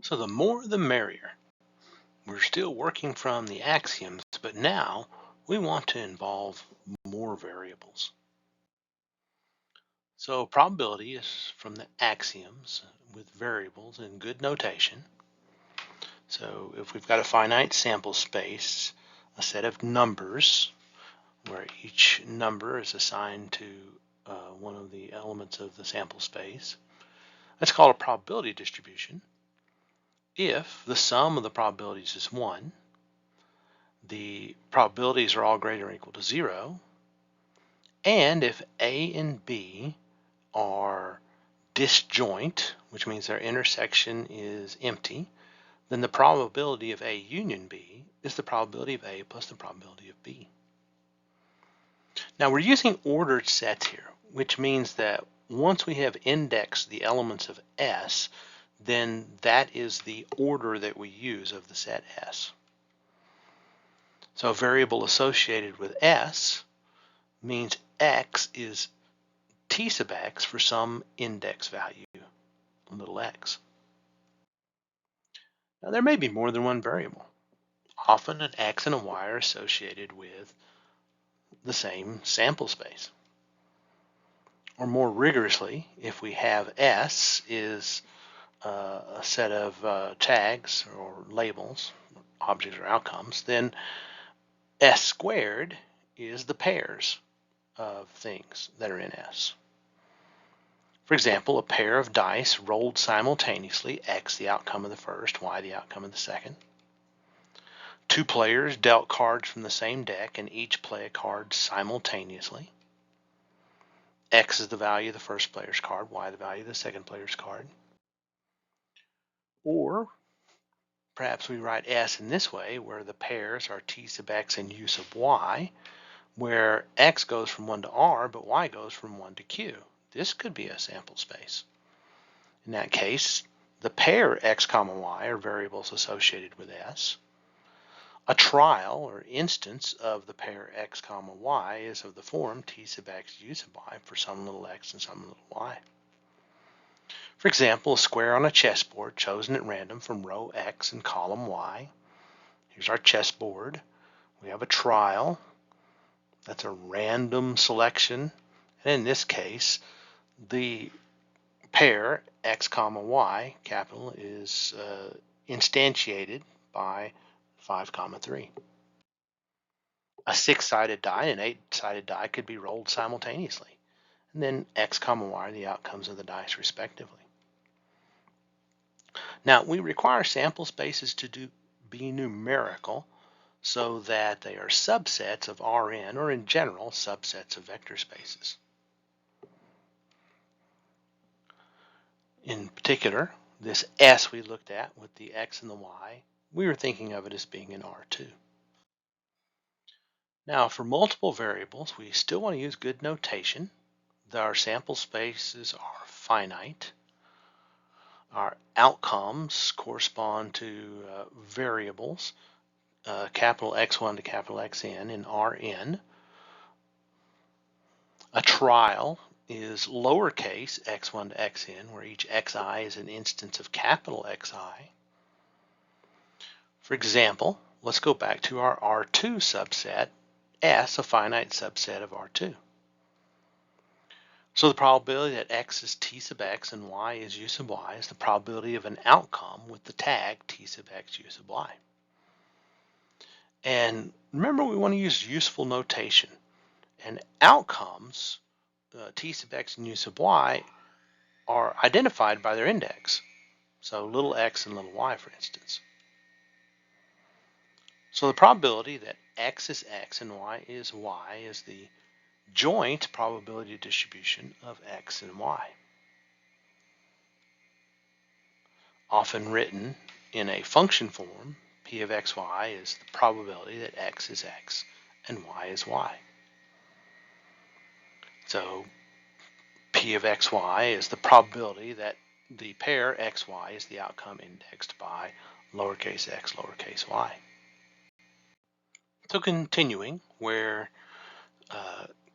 So the more the merrier. We're still working from the axioms, but now we want to involve more variables. So probability is from the axioms with variables in good notation. So if we've got a finite sample space, a set of numbers where each number is assigned to one of the elements of the sample space, that's called a probability distribution. If the sum of the probabilities is 1, the probabilities are all greater or equal to 0, and if A and B are disjoint, which means their intersection is empty, then the probability of A union B is the probability of A plus the probability of B. Now we're using ordered sets here, which means that once we have indexed the elements of S, then that is the order that we use of the set S. So a variable associated with S means X is T sub X for some index value, little x. Now there may be more than one variable. Often an X and a Y are associated with the same sample space. Or more rigorously, if we have S is a set of tags or labels, objects or outcomes, then S squared is the pairs of things that are in S. For example, a pair of dice rolled simultaneously, X the outcome of the first, Y the outcome of the second. Two players dealt cards from the same deck and each play a card simultaneously. X is the value of the first player's card, Y the value of the second player's card. Or perhaps we write S in this way, where the pairs are T sub X and U sub Y, where X goes from 1 to R, but Y goes from 1 to Q. This could be a sample space. In that case, the pair X comma Y are variables associated with S. A trial or instance of the pair X comma Y is of the form T sub X U sub Y for some little x and some little y. For example, a square on a chessboard chosen at random from row X and column Y. Here's our chessboard. We have a trial. That's a random selection. And in this case, the pair X comma Y, capital, is instantiated by 5 comma 3. A 6-sided die and an 8-sided die could be rolled simultaneously. And then X comma Y are the outcomes of the dice respectively. Now we require sample spaces to be numerical so that they are subsets of Rn, or in general subsets of vector spaces. In particular, this S we looked at with the X and the Y, we were thinking of it as being in R2. Now for multiple variables, we still want to use good notation. Our sample spaces are finite. Our outcomes correspond to variables, capital X1 to capital Xn in Rn. A trial is lowercase x1 to xn, where each xi is an instance of capital Xi. For example, let's go back to our R2 subset, S, a finite subset of R2. So the probability that X is T sub X and Y is U sub Y is the probability of an outcome with the tag T sub X U sub Y. And remember, we want to use useful notation. And outcomes, T sub X and U sub Y, are identified by their index. So little x and little y, for instance. So the probability that X is X and Y is the joint probability distribution of X and Y, often written in a function form. P of xy is the probability that X is X and Y is Y. So P of xy is the probability that the pair xy is the outcome indexed by lowercase x, lowercase y. So continuing, where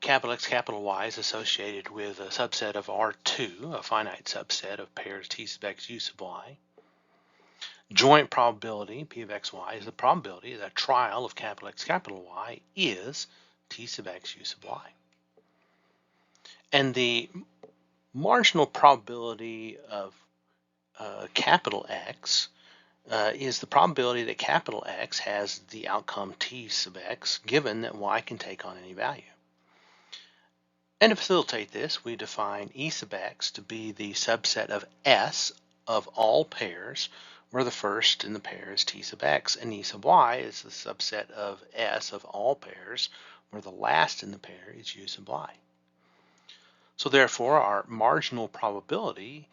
capital X, capital Y is associated with a subset of R2, a finite subset of pairs T sub X, U sub Y. Joint probability, P of xy, is the probability that a trial of capital X, capital Y is T sub x, U sub y. And the marginal probability of capital X is the probability that capital X has the outcome T sub x, given that Y can take on any value. And to facilitate this, we define E sub x to be the subset of S of all pairs, where the first in the pair is T sub x, and E sub y is the subset of S of all pairs, where the last in the pair is U sub y. So therefore, our marginal probability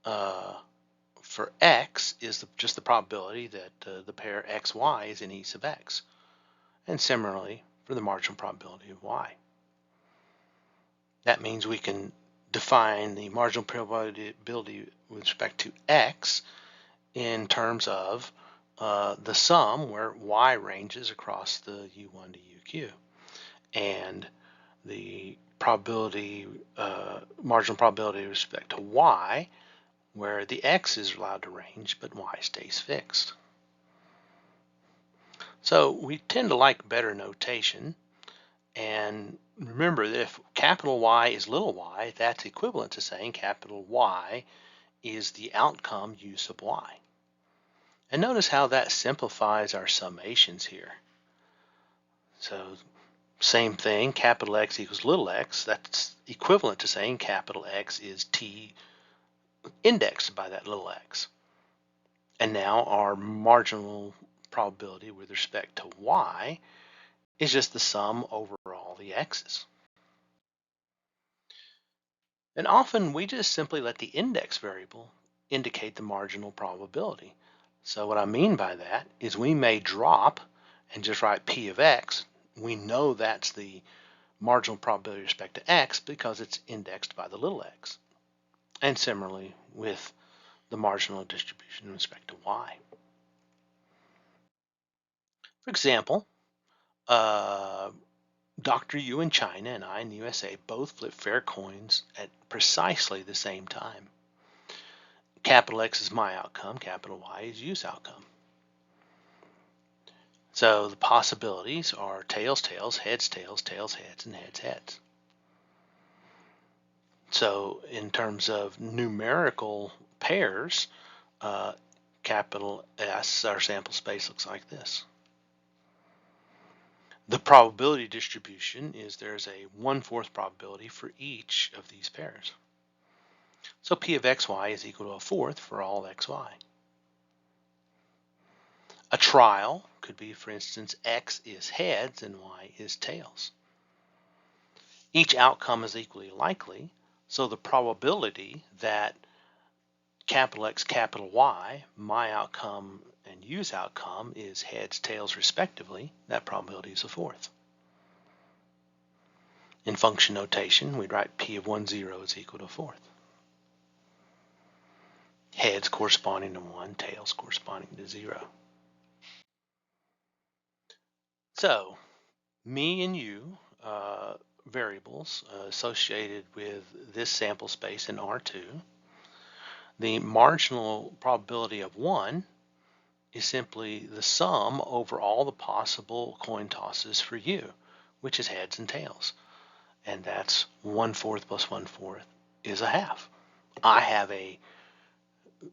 for x is just the probability that the pair xy is in E sub x. And similarly for the marginal probability of y. That means we can define the marginal probability with respect to x in terms of the sum where y ranges across the u1 to uq, and the probability, marginal probability with respect to y, where the x is allowed to range but y stays fixed. So we tend to like better notation, and remember that if capital Y is little y, that's equivalent to saying capital Y is the outcome U sub y. And notice how that simplifies our summations here. So same thing, capital X equals little x, that's equivalent to saying capital X is T indexed by that little x. And now our marginal probability with respect to y is just the sum over all the x's. And often we just simply let the index variable indicate the marginal probability. So what I mean by that is we may drop and just write P of x. We know that's the marginal probability with respect to x because it's indexed by the little x. And similarly with the marginal distribution with respect to y. For example, Dr. Yu in China and I in the USA both flip fair coins at precisely the same time. Capital X is my outcome, capital Y is U's outcome. So the possibilities are tails, tails, heads, tails, tails, heads, and heads, heads. So in terms of numerical pairs, capital S, our sample space, looks like this. The probability distribution is there's a 1/4 probability for each of these pairs. So P of xy is equal to a fourth for all xy. A trial could be, for instance, x is heads and y is tails. Each outcome is equally likely, so the probability that capital X, capital Y, my outcome and U's outcome is heads, tails, respectively, that probability is a fourth. In function notation, we'd write P of 1, 0 is equal to a fourth. Heads corresponding to 1, tails corresponding to 0. So, me and U variables associated with this sample space in R2, the marginal probability of 1 is simply the sum over all the possible coin tosses for U, which is heads and tails. And that's 1/4 plus 1/4 is a half. I have a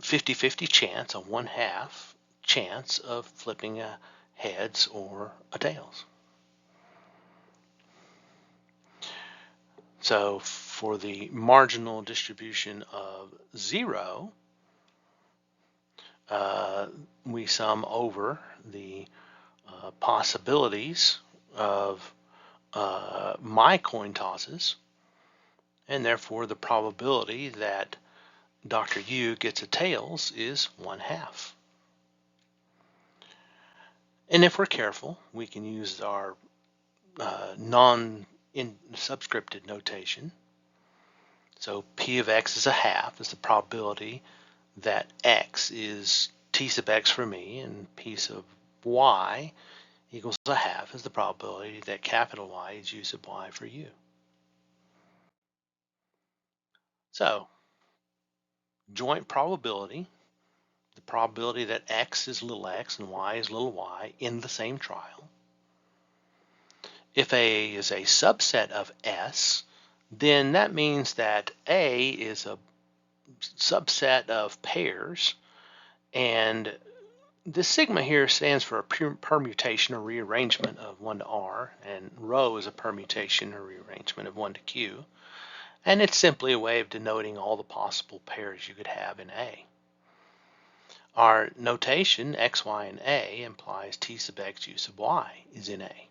50-50 chance, a 1/2 chance of flipping a heads or a tails. So for the marginal distribution of 0, we sum over the possibilities of my coin tosses, and therefore the probability that Dr. Yu gets a tails is 1/2. And if we're careful, we can use our non-subscripted notation. So P of x is a half, is the probability that x is T sub x for me, and P sub y equals a half is the probability that capital Y is U sub y for U. So joint probability, the probability that x is little x and y is little y in the same trial. If A is a subset of S, then that means that A is a subset of pairs, and the sigma here stands for a permutation or rearrangement of 1 to R, and rho is a permutation or rearrangement of 1 to Q, and it's simply a way of denoting all the possible pairs you could have in A. Our notation x, y, and A implies T sub x, U sub y is in A.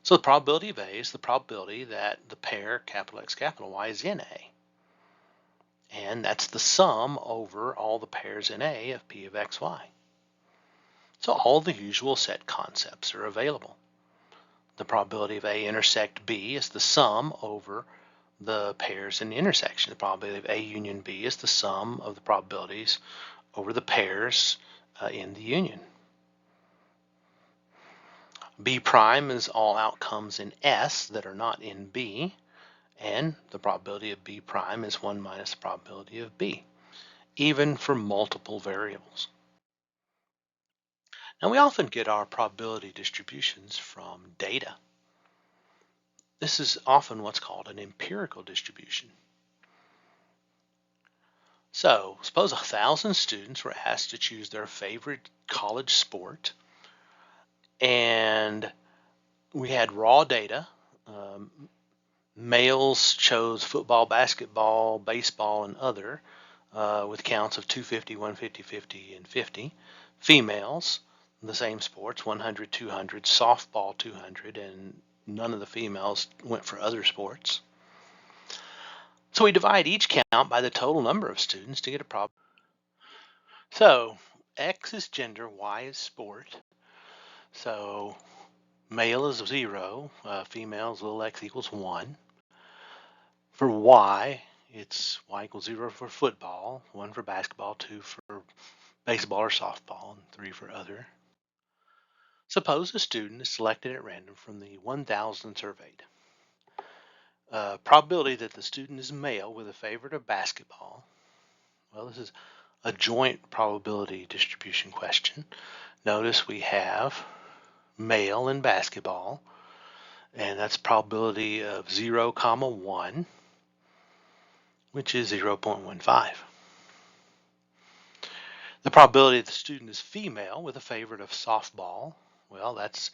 So the probability of A is the probability that the pair capital X, capital Y is in A. And that's the sum over all the pairs in A of P of X, Y. So all the usual set concepts are available. The probability of A intersect B is the sum over the pairs in the intersection. The probability of A union B is the sum of the probabilities over the pairs in the union. B prime is all outcomes in S that are not in B, and the probability of B prime is 1 minus the probability of B, even for multiple variables. Now we often get our probability distributions from data. This is often what's called an empirical distribution. So suppose 1,000 students were asked to choose their favorite college sport, and we had raw data. Males chose football, basketball, baseball, and other with counts of 250, 150, 50, and 50. Females, the same sports, 100, 200, softball 200, and none of the females went for other sports. So we divide each count by the total number of students to get a problem. So X is gender, Y is sport. So male is 0, female is little x equals 1. For Y, it's Y equals 0 for football, 1 for basketball, 2 for baseball or softball, and 3 for other. Suppose a student is selected at random from the 1,000 surveyed. Probability that the student is male with a favorite of basketball. Well, this is a joint probability distribution question. Notice we have male in basketball, and that's probability of 0, 1, which is 0.15. The probability that the student is female with a favorite of softball, well, that's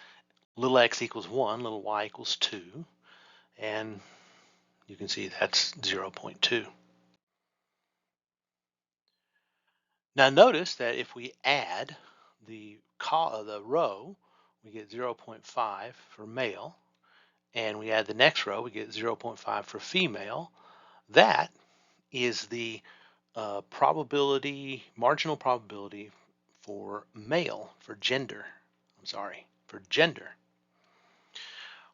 little x equals 1, little y equals 2, and you can see that's 0.2. Now notice that if we add the row, we get 0.5 for male, and we add the next row, we get 0.5 for female. That is the marginal probability for male, for gender.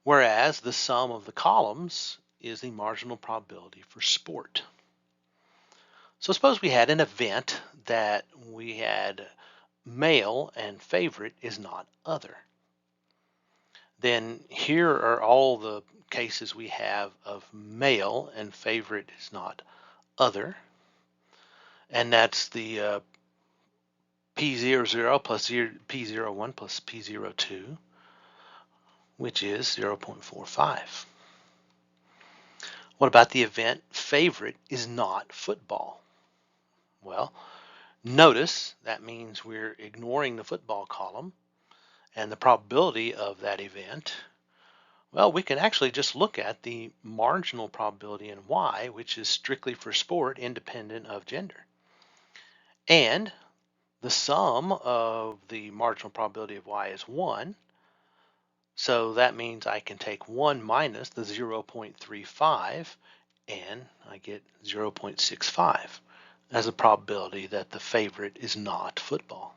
Whereas the sum of the columns is the marginal probability for sport. So suppose we had an event that we had male and favorite is not other. Then here are all the cases we have of male and favorite is not other. And that's the P00 plus P01 plus P02, which is 0.45. What about the event favorite is not football? Well, notice that means we're ignoring the football column, and the probability of that event, well, we can actually just look at the marginal probability in Y, which is strictly for sport, independent of gender. And the sum of the marginal probability of Y is 1. So that means I can take 1 minus the 0.35 and I get 0.65 as a probability that the favorite is not football.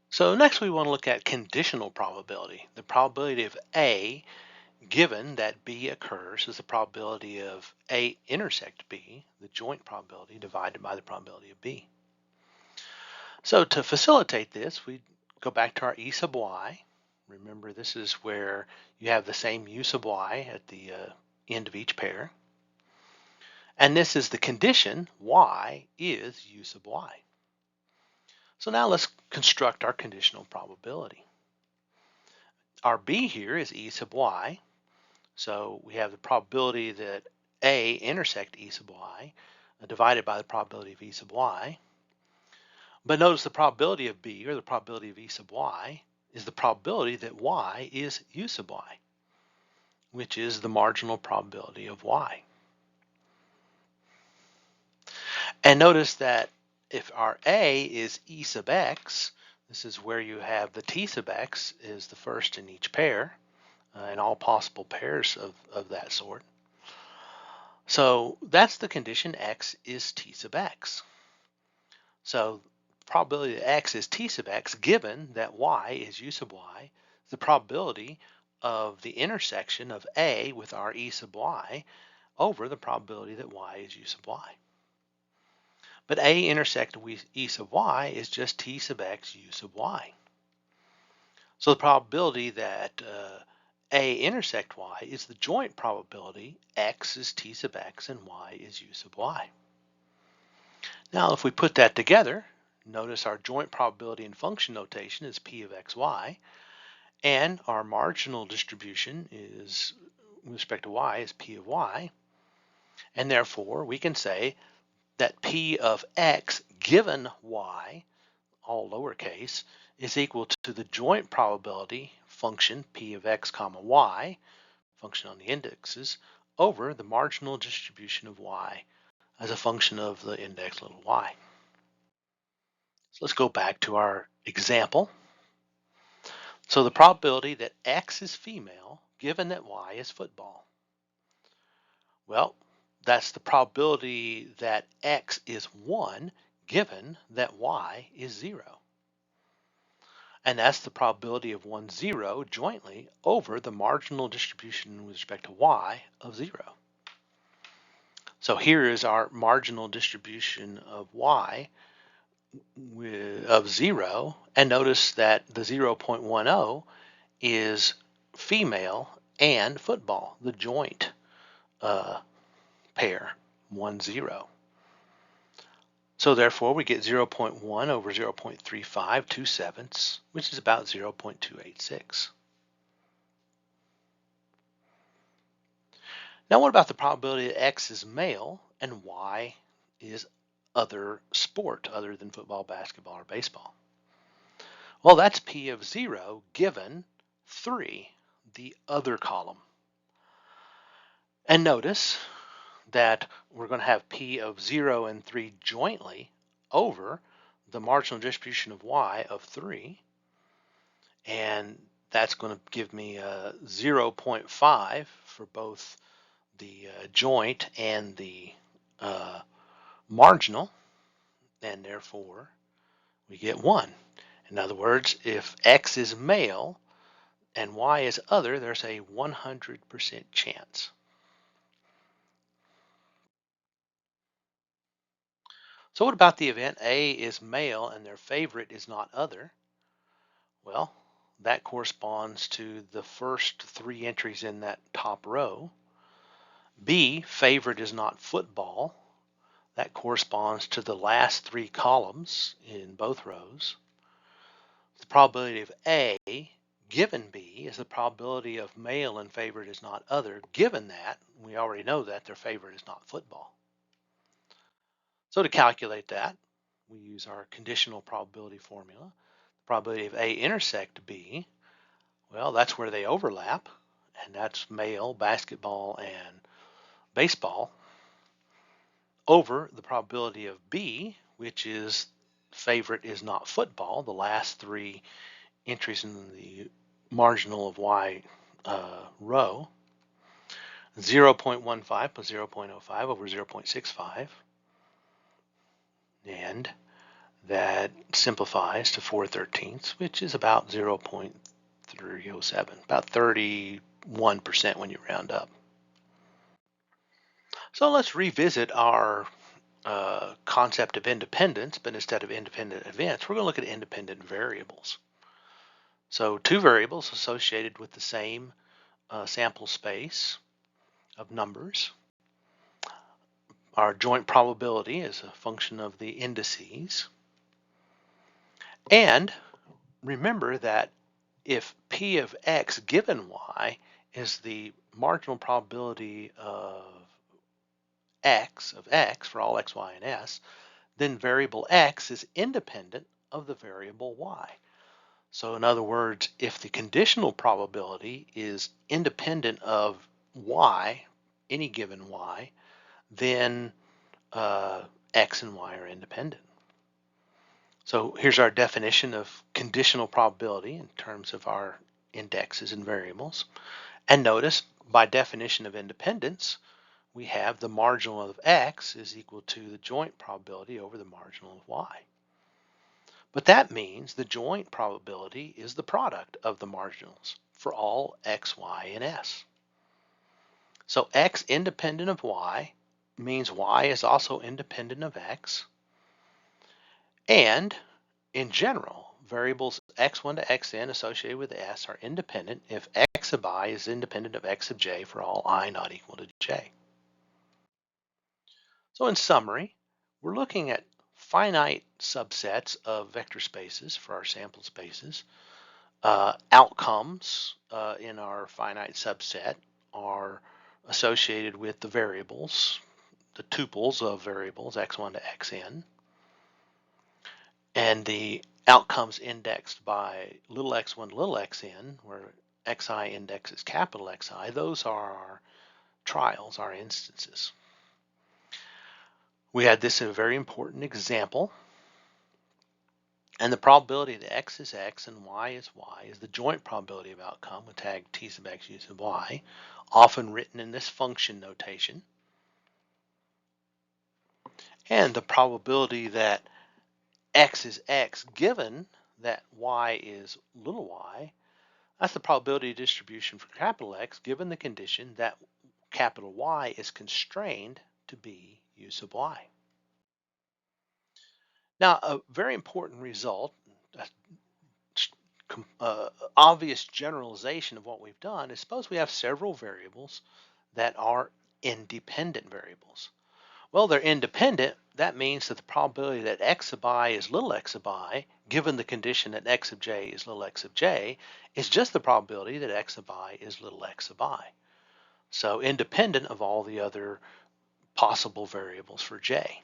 So next we want to look at conditional probability. The probability of A given that B occurs is the probability of A intersect B, the joint probability, divided by the probability of B. So to facilitate this, we go back to our E sub y. Remember, this is where you have the same U sub y at the end of each pair. And this is the condition, y is U sub y. So now let's construct our conditional probability. Our B here is E sub y. So we have the probability that A intersect E sub y divided by the probability of E sub y. But notice the probability of B, or the probability of E sub y, is the probability that y is U sub y, which is the marginal probability of y. And notice that if our A is E sub x, this is where you have the T sub x is the first in each pair, and all possible pairs of that sort. So that's the condition x is T sub x. So probability that x is T sub x given that y is U sub y, the probability of the intersection of A with our E sub y over the probability that y is U sub y. But A intersected with E sub y is just T sub x U sub y. So the probability that A intersect y is the joint probability x is T sub x and y is U sub y. Now if we put that together, notice our joint probability in function notation is P of xy, and our marginal distribution is, with respect to y, is P of y, and therefore we can say that P of x given y, all lowercase, is equal to the joint probability function P of x comma y, function on the indexes, over the marginal distribution of y as a function of the index little y. So let's go back to our example. So the probability that x is female given that y is football. Well, that's the probability that x is 1 given that y is 0. And that's the probability of 1, 0 jointly over the marginal distribution with respect to y of 0. So here is our marginal distribution of y of 0, and notice that the 0.10 is female and football, the joint pair, 1, 0. So therefore we get 0.1 over 0.35, 2/7, which is about 0.286. Now what about the probability that x is male and y is other sport other than football, basketball, or baseball? Well, that's P of 0 given 3, the other column. And notice that we're going to have P of 0 and 3 jointly over the marginal distribution of y of 3. And that's going to give me a 0.5 for both the joint and the marginal. And therefore, we get 1. In other words, if x is male and y is other, there's a 100% chance. So what about the event A is male and their favorite is not other? Well, that corresponds to the first 3 entries in that top row. B, favorite is not football. That corresponds to the last 3 columns in both rows. The probability of A given B is the probability of male and favorite is not other, given that we already know that their favorite is not football. So to calculate that, we use our conditional probability formula. The probability of A intersect B, well, that's where they overlap, and that's male, basketball, and baseball, over the probability of B, which is favorite is not football, the last 3 entries in the marginal of y row, 0.15 plus 0.05 over 0.65, and that simplifies to 4/13, which is about 0.307, about 31% when you round up. So let's revisit our concept of independence, but instead of independent events, we're going to look at independent variables. So 2 variables associated with the same sample space of numbers. Our joint probability is a function of the indices. And remember that if P of X given Y is the marginal probability of X for all X, Y, and S, then variable X is independent of the variable Y. So in other words, if the conditional probability is independent of Y, any given Y, then X and Y are independent. So here's our definition of conditional probability in terms of our indexes and variables. And notice, by definition of independence, we have the marginal of X is equal to the joint probability over the marginal of Y. But that means the joint probability is the product of the marginals for all X, Y, and S. So X independent of Y means Y is also independent of X. And in general, variables x1 to xn associated with S are independent if X sub I is independent of X sub j for all I not equal to j. So in summary, we're looking at finite subsets of vector spaces for our sample spaces. Outcomes in our finite subset are associated with the variables, the tuples of variables x1 to xn, and the outcomes indexed by little x1 to little xn, where xi indexes capital Xi, those are our trials, our instances. We had this in a very important example. And the probability that X is X and Y is Y is the joint probability of outcome with tag T sub X U sub Y, often written in this function notation. And the probability that X is X given that Y is little y, that's the probability distribution for capital X given the condition that capital Y is constrained to be U sub Y. Now, a very important result, obvious generalization of what we've done is suppose we have several variables that are independent variables. Well, they're independent. That means that the probability that X sub I is little x sub I, given the condition that X sub j is little x sub j, is just the probability that X sub I is little x sub I. So independent of all the other possible variables for j.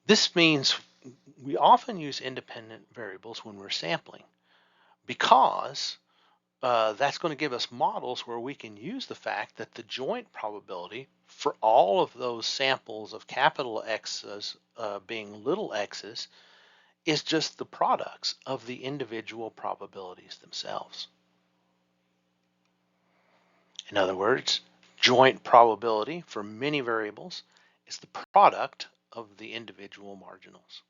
This means we often use independent variables when we're sampling because that's going to give us models where we can use the fact that the joint probability for all of those samples of capital X's being little x's is just the products of the individual probabilities themselves. In other words, joint probability for many variables is the product of the individual marginals.